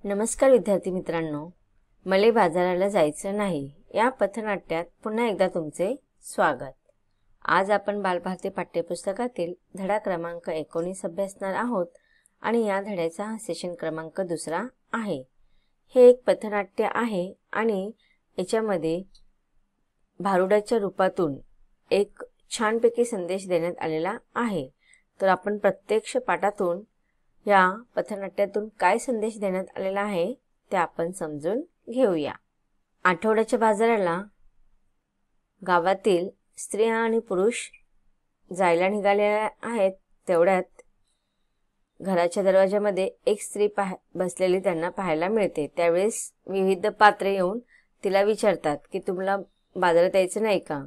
नमस्कार विद्यार्थी मित्रांनो, मले बाजाराला जायचं नाही या पथनाट्यात पुन्हा एकदा तुमचे स्वागत। आज आपण बालभारती पाठ्यपुस्तकातील धडा क्रमांक 19 अभ्यासणार आहोत आणि या धड्याचा हा सेशन क्रमांक 2 आहे। हे एक पथनाट्य आहे आणि याच्यामध्ये भारुडाच्या रूपातून एक छानपैकी संदेश देण्यात आलेला आहे। तर आपण प्रत्यक्ष पाठातून या पथनाट्यातून काय संदेश देण्यात आलेला आहे ते आपण समजून घेऊया। आठवड्याच्या बाजाराला गावातील स्त्रिया आणि पुरुष जायला निघाले आहेत। तेवढ्यात घराच्या दरवाजामध्ये एक स्त्री बसलेली त्यांना पाहायला मिळते। त्यावेळेस विविध पात्रे येऊन तिला विचारतात की तुम्हाला बाजारात यायचं नाही का?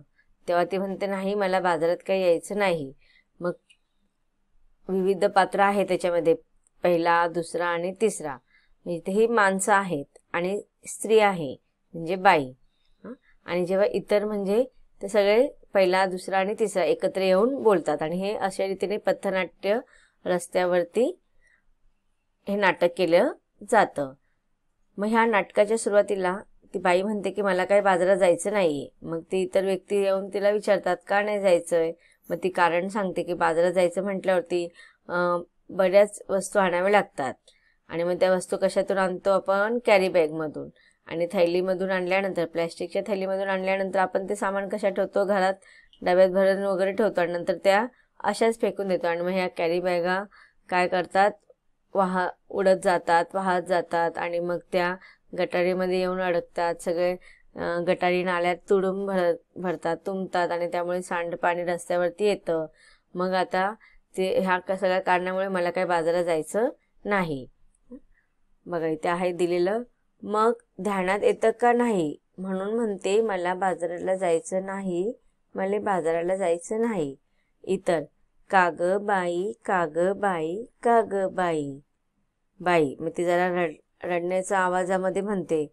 तेव्हा ती म्हणते नाही, मला बाजारात काही यायचं नाही। मग विविध पात्र आहेत त्याच्यामध्ये, पहिला, दुसरा आणि तिसरा। इथे ही माणसं आहेत आणि स्त्री आहे म्हणजे बाई। आणि जेव्हा इतर म्हणजे ते सगळे पहिला, दुसरा आणि तिसरा एकत्र येऊन बोलतात आणि हे अशा रीतीने पथनाट्य रस्त्यावरती हे नाटक केलं जातं। मग ह्या नाटकाच्या सुरुवातीला ती बाई म्हणते की मला काही बाजारात जायचं नाहीये। मग ती इतर व्यक्ती येऊन तिला विचारतात का नाही जायचंय? मग ती कारण सांगते की बाजारात जायचं म्हटल्यावरती बऱ्याच वस्तू आणाव्या लागतात आणि मग त्या वस्तू कशातून आणतो आपण? कॅरी बॅगमधून। आणि थैलीमधून आणल्यानंतर, प्लॅस्टिकच्या थैलीमधून आणल्यानंतर आपण ते सामान कशा ठेवतो? घरात डब्यात भरून वगैरे ठेवतो आणि नंतर त्या अशाच फेकून देतो। आणि मग ह्या कॅरी बॅगा काय करतात? उडत जातात, वाहत जातात आणि मग त्या गटारीमध्ये येऊन अडकतात। सगळे गटारी नाल्यात तुडूंब भरतात, तुंबतात आणि त्यामुळे सांडपाणी रस्त्यावरती येतं। मग आता ते ह्या सगळ्या कारणामुळे मला काही बाजारात जायचं नाही। बघा इथे आहे दिलेलं, मग ध्यानात येतं का नाही म्हणून म्हणते मला बाजाराला जायचं नाही, मला बाजाराला जायचं नाही। इतर काग बाई, काग बाई, काग बाई। बाई मग ती जरा रडण्याच्या आवाजामध्ये म्हणते,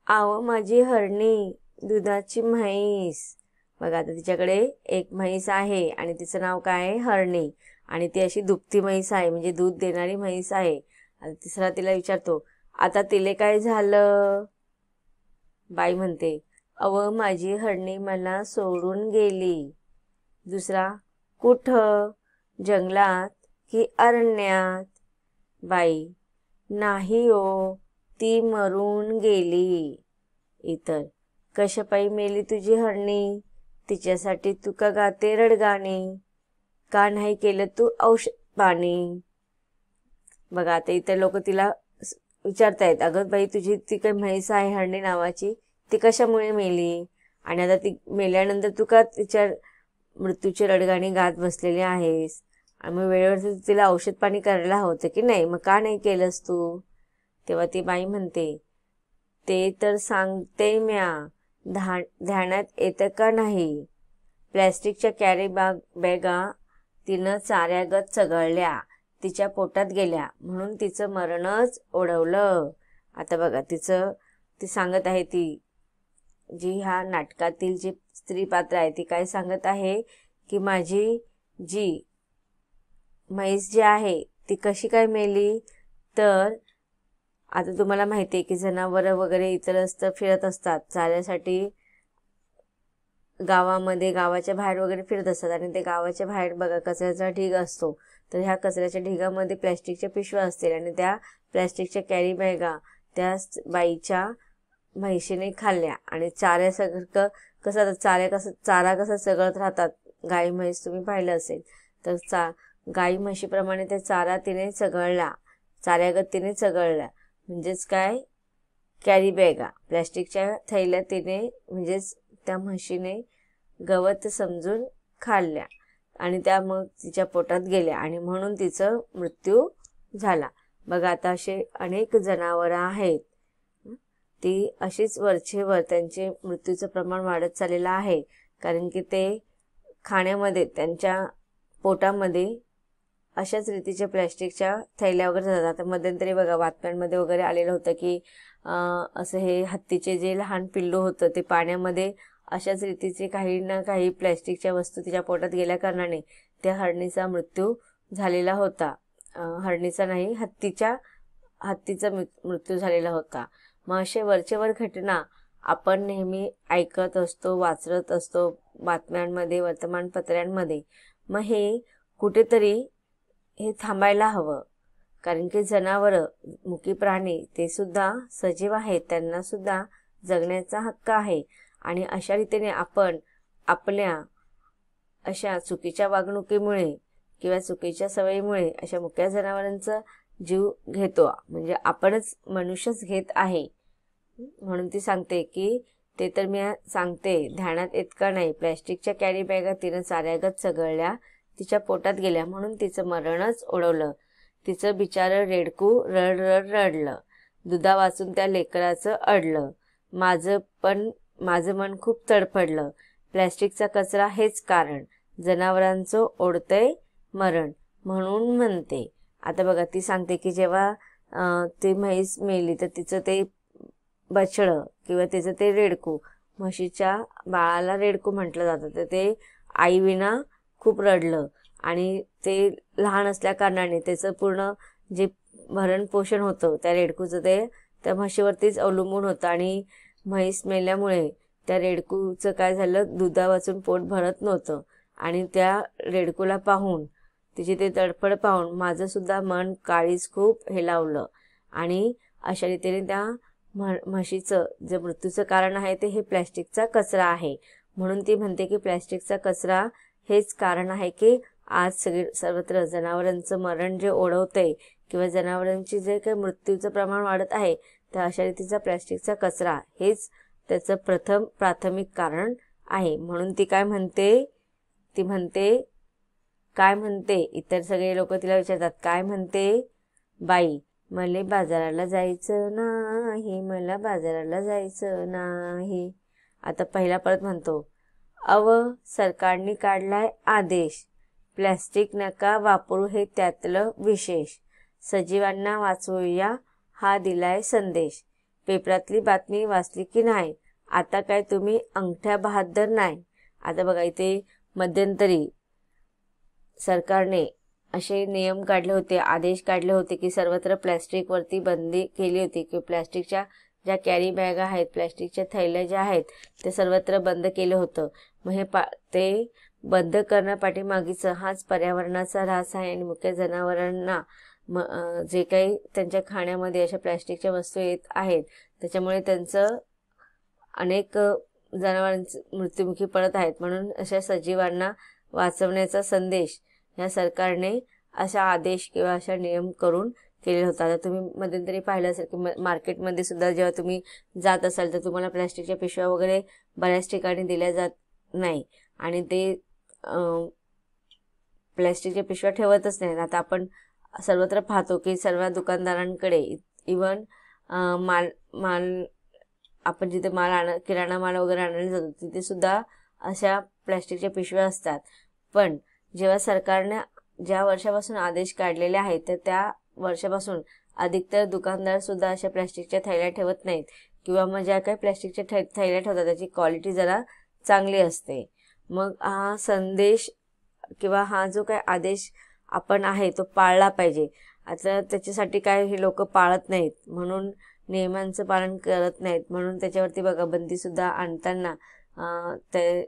आव माझी हरणी, दुधाची म्हैस। बघा आता तिच्याकडे एक म्हैस आहे आणि तिचं नाव काय आहे? हरणी। आणि ती अशी दुभती म्हैस आहे म्हणजे दूध देणारी म्हैस आहे। आणि तिसरा तिला विचारतो, आता तिले काय झालं? बाई म्हणते, अव माझी हरणी मला सोडून गेली। दुसरा, कुठं? जंगलात की अरण्यात? बाई, नाही ओ, ती मरून गेली। इतर, कशापायी मेली तुझी हरणी? तिच्यासाठी तू का गाते रडगाणी? का नाही केलं तू औषध पाणी? बघा आता इतर लोक तिला विचारतायत, अगं बाई तुझी ती काही म्हैस आहे हरणी नावाची, ती कशामुळे मेली? आणि आता ती मेल्यानंतर तू का तिच्या मृत्यूची रडगाणी गात बसलेली आहेस? आणि मग वेळेवर तिला औषध पाणी करायला होतं की नाही, मग का नाही केलंस तू? तेव्हा ती बाई म्हणते, ते तर सांगते म्या, ध्यानात येतं का नाही? प्लॅस्टिकच्या कॅरी बॅगा तिनं चाऱ्यागत चघळल्या, तिच्या पोटात गेल्या म्हणून तिचं मरणच ओढवलं। आता बघा ती सांगत आहे, ती जी ह्या नाटकातील जी स्त्री पात्र आहे ती काय सांगत आहे की माझी जी म्हैस जी आहे ती कशी काय मेली? तर आता तुम्हाला माहिती आहे की जनावरं वगैरे इतर फिरत असतात चाऱ्यासाठी, गावामध्ये गावाच्या बाहेर वगैरे फिरत असतात आणि ते गावाच्या बाहेर बघा कचऱ्याचा ढीग असतो। तर ह्या कचऱ्याच्या ढिगामध्ये प्लॅस्टिकच्या पिशव्या असतील आणि त्या प्लॅस्टिकच्या कॅरी बॅगा त्या बाईच्या म्हैशीने खाल्ल्या आणि चाऱ्यासारखं कसं चारा कसा चघळत राहतात गाई म्हैस, तुम्ही पाहिलं असेल। तर गाई म्हशीप्रमाणे त्या चारा तिने चघळला, चाऱ्यागत तिने चघळला। म्हणजेच काय? कॅरी बॅगा, प्लॅस्टिकच्या थैल्या तिने म्हणजेच त्या म्हशीने गवत समजून खाल्ल्या आणि त्या मग तिच्या पोटात गेल्या आणि म्हणून तिचा मृत्यू झाला। बघा आता असे अनेक जनावरं आहेत, ती अशीच वरचेवर त्यांचे मृत्यूचं प्रमाण वाढत चाललेलं आहे, कारण की ते खाण्यामध्ये त्यांच्या पोटामध्ये अशाच रीतीच्या प्लॅस्टिकच्या थैल्या वगैरे जातात। आता मध्यंतरी बघा बातम्यांमध्ये वगैरे आलेलं होतं की असं हे हत्तीचे जे लहान पिल्लू होतं ते पाण्यामध्ये अशाच रीतीचे काही ना काही प्लॅस्टिकच्या वस्तू तिच्या पोटात गेल्या कारणाने त्या हरणीचा मृत्यू झालेला होता। हरणीचा नाही, हत्तीचा मृत्यू झालेला होता. मग असे वरचेवर घटना आपण नेहमी ऐकत असतो, वाचत असतो बातम्यांमध्ये, वर्तमानपत्रांमध्ये. मग हे कुठेतरी हे थांबायला हवं, कारण की जनावरं, मुकी प्राणी ते सुद्धा सजीव आहेत, त्यांना सुद्धा जगण्याचा हक्क आहे. आणि अशा रीतीने आपण आपल्या अशा चुकीच्या वागणुकीमुळे किंवा चुकीच्या सवयीमुळे अशा मुक्या जनावरांचा जीव घेतो, म्हणजे आपणच मनुष्यच घेत आहे. म्हणून ती सांगते की ते तर मी सांगते ध्यानात येत का नाही, प्लॅस्टिकच्या कॅरी बॅगा तिनं चाऱ्यागत चघळल्या, तिच्या पोटात गेल्या, म्हणून तिचं मरणच ओढवलं. तिचं बिचारं रेडकू रड रड रडलं, दुधा वाचून त्या लेकराचं अडलं. माझं मन खूप तडफडलं. प्लॅस्टिकचा कचरा हेच कारण, जनावरांचं ओढतंय मरण, म्हणून म्हणते. आता बघा, ती सांगते की जेव्हा ती म्हैस मेली तर तिचं ते बछडं किंवा तिचं ते रेडकू, म्हशीच्या बाळाला रेडकू म्हटलं जातं, तर ते आईविना खूप रडलं. आणि ते लहान असल्या कारणाने त्याचं पूर्ण जे भरण पोषण होतं त्या रेडकूचं ते त्या म्हशीवरतीच अवलंबून होतं. आणि म्हैस मेल्यामुळे त्या रेडकूचं काय झालं, दुधा वाचून पोट भरत नव्हतं. आणि त्या रेडकूला पाहून, तिची ते तडफड पाहून माझं सुद्धा मन काळीज खूप हेलावलं. आणि अशा रीतीने त्या म्हशीचं जे मृत्यूचं कारण आहे ते हे प्लॅस्टिकचा कचरा आहे. म्हणून ती म्हणते की प्लॅस्टिकचा कचरा हेच कारण आहे की आज सर्वत्र जनावरांचं मरण जे ओढवतंय किंवा जनावरांची जे काही मृत्यूचं प्रमाण वाढत आहे, त्या अशा रीतीचा प्लॅस्टिकचा कचरा हेच त्याचं प्राथमिक कारण आहे. म्हणून ती काय म्हणते, काय म्हणते, इतर सगळे लोक तिला विचारतात काय म्हणते, बाई मला बाजाराला जायचं नाही, मला बाजाराला जायचं नाही. आता पहिला परत म्हणतो, सरकारने काढलाय आदेश, प्लॅस्टिक नका वापरू हे त्यातलं विशेष, सजीवांना वाचवूया हा दिलाय संदेश, पेपरातली बातमी वाचली की नाही, आता काय तुम्ही अंगठ्या बहादर नाही. आता बघा, इथे मध्यंतरी सरकारने असे नियम काढले होते, आदेश काढले होते की सर्वत्र प्लॅस्टिकवरती बंदी केली होती, की प्लॅस्टिकच्या ज्या कॅरी बॅगा आहेत, प्लॅस्टिकच्या थैल्या ज्या आहेत ते सर्वत्र बंद केलं होतं. मग हे ते बंद करण्यापाठीमागीचं हाच पर्यावरणाचा ऱ्हास आहे. आणि मुख्य जनावरांना जे काही त्यांच्या खाण्यामध्ये अशा प्लॅस्टिकच्या वस्तू येत आहेत त्याच्यामुळे त्यांचं अनेक जनावरांचे मृत्युमुखी पडत आहेत. म्हणून अशा सजीवांना वाचवण्याचा संदेश या सरकारने अशा आदेश किंवा अशा नियम करून केलेला होता. आता तुम्ही मध्यंतरी पाहिलं असेल की मार्केटमध्ये सुद्धा जेव्हा तुम्ही जात असाल तर तुम्हाला प्लॅस्टिकच्या पिशव्या वगैरे बऱ्याच ठिकाणी दिल्या जात नाही आणि ते प्लॅस्टिकच्या पिशव्या ठेवतच नाहीत. आता आपण सर्वत्र पाहतो की सर्व दुकानदारांकडे इवन माल आपण जिथे किराणा माल वगैरे आणायला जातो तिथे सुद्धा अशा प्लॅस्टिकच्या पिशव्या असतात. पण जेव्हा सरकारने ज्या वर्षापासून आदेश काढलेले आहेत तर त्या वर्षापासून अधिकतर दुकानदार सुद्धा अशा प्लॅस्टिकच्या थैल्या ठेवत नाहीत किंवा मग ज्या काही प्लॅस्टिकच्या थैल्या ठेवतात त्याची क्वालिटी जरा चांगली असते. मग हा संदेश किंवा हा जो काही आदेश आपण आहे तो पाळला पाहिजे. आता त्याच्यासाठी काय हे लोक पाळत नाहीत, म्हणून नियमांचं पालन करत नाहीत, म्हणून त्याच्यावरती बघा बंदीसुद्धा आणताना ते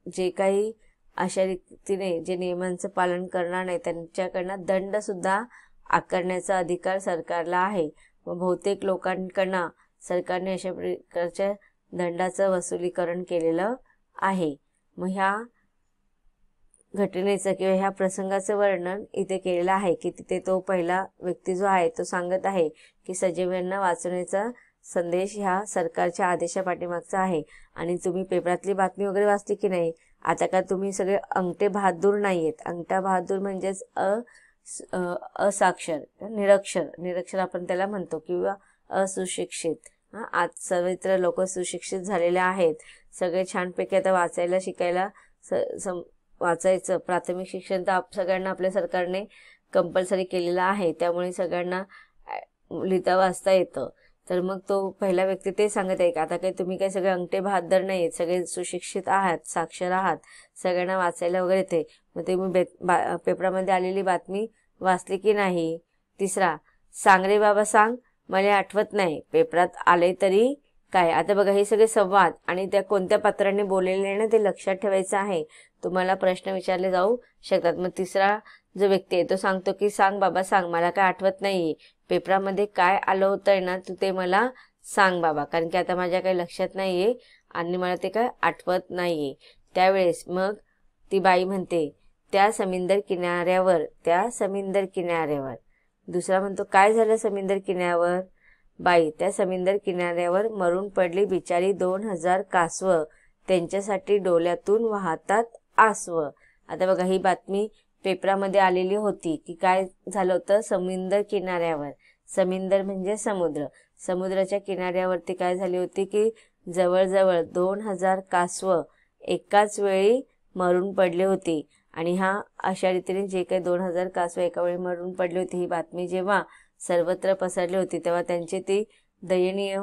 जे काही अशा रीतीने जे नियमांचं पालन करणार नाही त्यांच्याकडनं दंडसुद्धा आकारण्याचा अधिकार सरकारला आहे. व बहुतेक लोकांकडनं सरकारने अशा प्रकारच्या दंडाचं वसुलीकरण केलेलं आहे. मग ह्या घटनेचं किंवा ह्या प्रसंगाचं वर्णन इथे केलेलं आहे की तिथे तो पहिला व्यक्ती जो आहे तो सांगत आहे की सजीवांना वाचवण्याचा संदेश ह्या सरकारच्या आदेशापाठीमागचा आहे. आणि तुम्ही पेपरातली बातमी वगैरे वाचली की नाही, आता का तुम्ही सगळे अंगठे बहादूर नाहीयेत. अंगठा बहादूर म्हणजेच असाक्षर, निरक्षर आपण त्याला म्हणतो, किंवा असुशिक्षित. आज सर्वत्र लोक सुशिक्षित झालेले आहेत, सगळे छानपैकी आता वाचायला शिकायला वाचायचं प्राथमिक शिक्षण तर सगळ्यांना आपल्या सरकारने कंपल्सरी केलेलं आहे, त्यामुळे सगळ्यांना लिहिता वाचता येतं. तर मग तो पहिला व्यक्ती ते सांगत आहे की आता काही तुम्ही काही सगळे अंगठे बहादर नाही आहेत, सगळे सुशिक्षित आहात, साक्षर आहात, सगळ्यांना वाचायला वगैरे येते, मग ते मी पेपरामध्ये आलेली बातमी वाचली की नाही. तिसरा, सांग रे बाबा सांग, मला आठवत नाही, पेपरात आले तरी काय. आता बघा हे सगळे संवाद आणि त्या कोणत्या पात्राने बोललेले ना ते लक्षात ठेवायचं आहे. तुम्हाला प्रश्न विचारले जाऊ शकतात. मग तिसरा जो व्यक्ती आहे तो सांगतो की सांग बाबा सांग, मला काय आठवत नाहीये, पेपरामध्ये काय आलं होतंय ना तू ते मला सांग बाबा, कारण की आता माझ्या काही लक्षात नाहीये आणि मला ते काय आठवत नाहीये. त्यावेळेस मग ती बाई म्हणते त्या समुद्र किनाऱ्यावर, त्या समुद्र किनाऱ्यावर. दुसरा म्हणतो काय झालं समुद्र किनाऱ्यावर. बाई त्या समुद्र किनाऱ्यावर मरून पडली बिचारी 2000 कासवं, त्यांच्यासाठी डोल्यातून वाहतात आसव. आता बघा ही बातमी पेपरामध्ये आलेली होती की काय झालं होतं समुद्र किनाऱ्यावर. समुद्र म्हणजे समुद्र. समुद्राच्या किनाऱ्यावरती काय झाली होती की जवळजवळ 2000 कासवं एकाच वेळी मरून पडली होती. आणि हा अशा रीतीने जे काही 2000 कासवं एका वेळी मरून पडली होती, ही बातमी जेव्हा सर्वत्र पसरली होती तेव्हा त्यांची ती दयनीय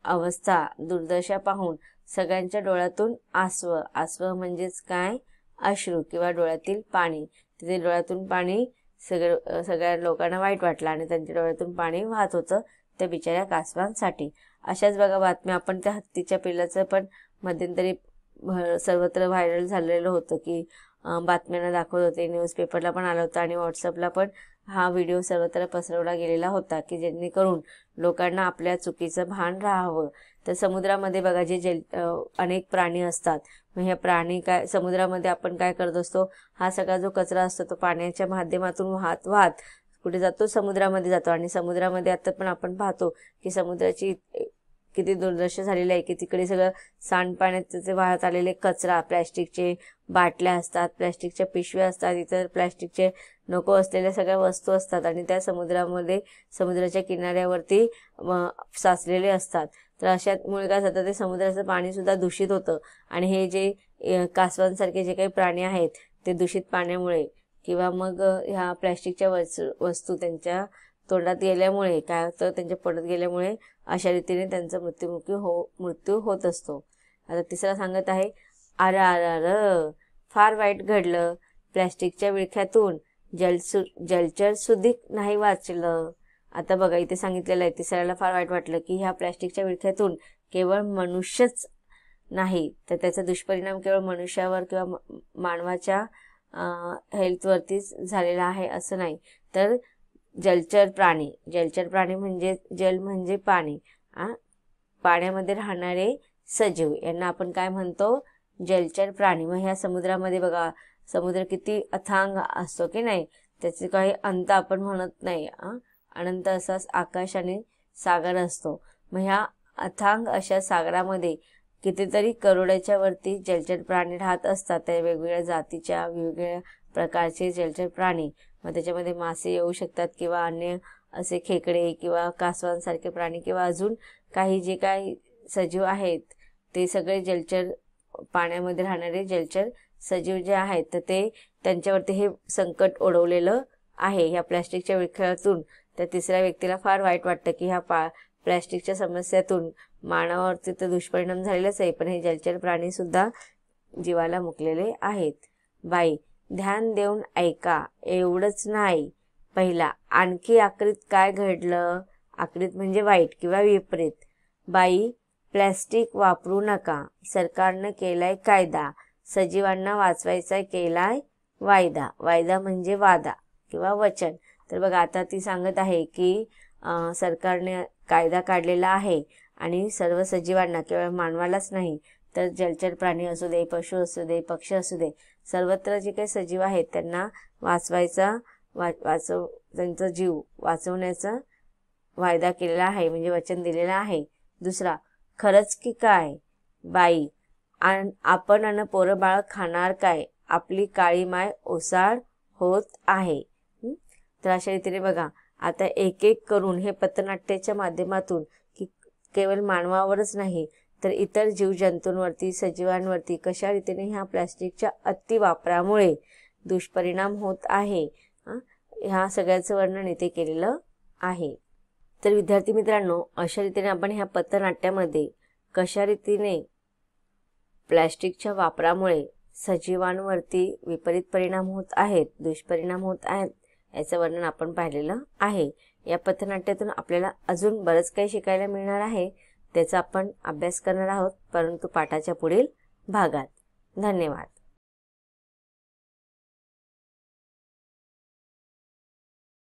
अवस्था, दुर्दशा पाहून सगळ्यांच्या डोळ्यातून आसव, आसव म्हणजेच काय अश्रू किंवा डोळ्यातील पाणी, तिथे डोळ्यातून पाणी सगळ्या लोकांना वाईट वाटलं आणि त्यांच्या डोळ्यातून पाणी वाहत होतं त्या बिचाऱ्या कासवांसाठी. अशाच बघा बातम्या आपण त्या हत्तीच्या पिल्लाचं पण मध्यंतरी सर्वत्र व्हायरल झालेलं होतं की बातम्यांना दाखवत होते, न्यूजपेपरला पण आलं होतं आणि व्हॉट्सअपला पण हा व्हिडिओ सर्वत्र पसरवला गेलेला होता की जेणेकरून लोकांना आपल्या चुकीचं भान राहावं. तर समुद्रामध्ये बघा जे अनेक प्राणी असतात, मग ह्या प्राणी काय समुद्रामध्ये आपण काय करत असतो, हा सगळा जो कचरा असतो तो पाण्याच्या माध्यमातून वाहत वाहत कुठे जातो, समुद्रामध्ये जातो. आणि समुद्रामध्ये आता पण आपण पाहतो की समुद्राची किती दुर्दशा झालेली आहे की तिकडे सगळं सांडपाण्याचे वाहत आलेले कचरा, प्लॅस्टिकचे बाटल्या असतात, प्लॅस्टिकच्या पिशव्या असतात, इतर प्लॅस्टिकचे नको असलेल्या सगळ्या वस्तू असतात आणि त्या समुद्रामध्ये समुद्राच्या किनाऱ्यावरती साचलेले असतात. तर अशामुळे काय जातं ते समुद्राचं पाणी सुद्धा दूषित होतं. आणि हे जे कासवांसारखे जे काही प्राणी आहेत ते दूषित पाण्यामुळे किंवा मग ह्या प्लॅस्टिकच्या वस्तू त्यांच्या तोंडात गेल्यामुळे काय होतं, त्यांच्या पोटात गेल्यामुळे अशा रीतीने त्यांचा मृत्यू होत असतो. आता तिसरा सांगत आहे अर अर अर फार वाईट घडलं, प्लॅस्टिकच्या विळख्यातून जलचर सुधीक नाही वाचलं. आता बघा इथे सांगितलेलं आहे तिसऱ्याला फार वाईट वाटलं की ह्या प्लॅस्टिकच्या विळख्यातून केवळ मनुष्यच नाही तर त्याचा दुष्परिणाम केवळ मनुष्यावर किंवा मानवाच्या हेल्थवरतीच झालेला आहे असं नाही, तर जलचर प्राणी म्हणजे जल म्हणजे पाणी, पाण्यामध्ये राहणारे सजीव यांना आपण काय म्हणतो, जलचर प्राणी. मग ह्या समुद्रामध्ये बघा समुद्र किती अथांग असतो की नाही, त्याचे काही अंत आपण म्हणत नाही, अनंत असा आकाश आणि सागर असतो. मग ह्या अथांग अशा सागरामध्ये कितीतरी करोडाच्या वरती जलचर प्राणी राहत असतात. त्या वेगवेगळ्या जातीच्या वेगवेगळ्या प्रकारचे जलचर प्राणी. मग त्याच्यामध्ये मासे येऊ शकतात किंवा अन्य असे खेकडे किंवा कासवांसारखे प्राणी किंवा अजून काही जे काही सजीव आहेत ते सगळे जलचर पाण्यामध्ये राहणारे जलचर सजीव जे आहेत तर ते त्यांच्यावरती हे संकट ओढवलेलं आहे ह्या प्लॅस्टिकच्या विळख्यातून. त्या तिसऱ्या व्यक्तीला फार वाईट वाटतं की ह्या प्लॅस्टिकच्या समस्यातून मानवावरती तर दुष्परिणाम झालेलाच आहे पण हे जलचर प्राणी सुद्धा जीवाला मुकलेले आहेत. बाई ध्यान देऊन ऐका, एवढंच नाही, पहिला आणखी आकृतीत काय घडलं, आकृतीत म्हणजे वाईट किंवा विपरीत. बाई प्लॅस्टिक वापरू नका, सरकारनं केलाय कायदा, सजीवांना वाचवायचा केलाय वायदा. वायदा म्हणजे वादा किंवा वचन. तर बघा आता ती सांगत आहे की सरकारने कायदा काढलेला आहे आणि सर्व सजीवांना केवळ मानवालाच नाही तर जलचर प्राणी असू दे, पशु असू दे, पक्षी असू दे, सर्वत्र जे काही सजीव आहेत त्यांना वाचवायचा त्यांचा जीव वाचवण्याचा वायदा केलेला आहे म्हणजे वचन दिलेलं आहे. दुसरा खरंच की काय, बाई आपण अन पोरं बाळ खाणार काय, आपली काळी माय ओसाड होत आहे. तर अशा रीतीने बघा आता एक एक करून हे पथनाट्याच्या माध्यमातून की केवळ मानवावरच नाही तर इतर जीवजंतूंवरती, सजीवांवरती कशा रीतीने ह्या प्लॅस्टिकच्या अतिवापरामुळे दुष्परिणाम होत आहे ह्या सगळ्याचं वर्णन इथे केलेलं आहे. तर विद्यार्थी मित्रांनो, अशा रीतीने आपण ह्या पथनाट्यामध्ये कशा रीतीने प्लॅस्टिकच्या वापरामुळे सजीवांवरती विपरीत परिणाम होत आहेत, दुष्परिणाम होत आहेत याचं वर्णन आपण पाहिलेलं आहे. या पथनाट्यातून आपल्याला अजून बरंच काही शिकायला मिळणार आहे. त्याचा आपण अभ्यास करणार आहोत, परंतु पाठाच्या पुढील भागात. धन्यवाद.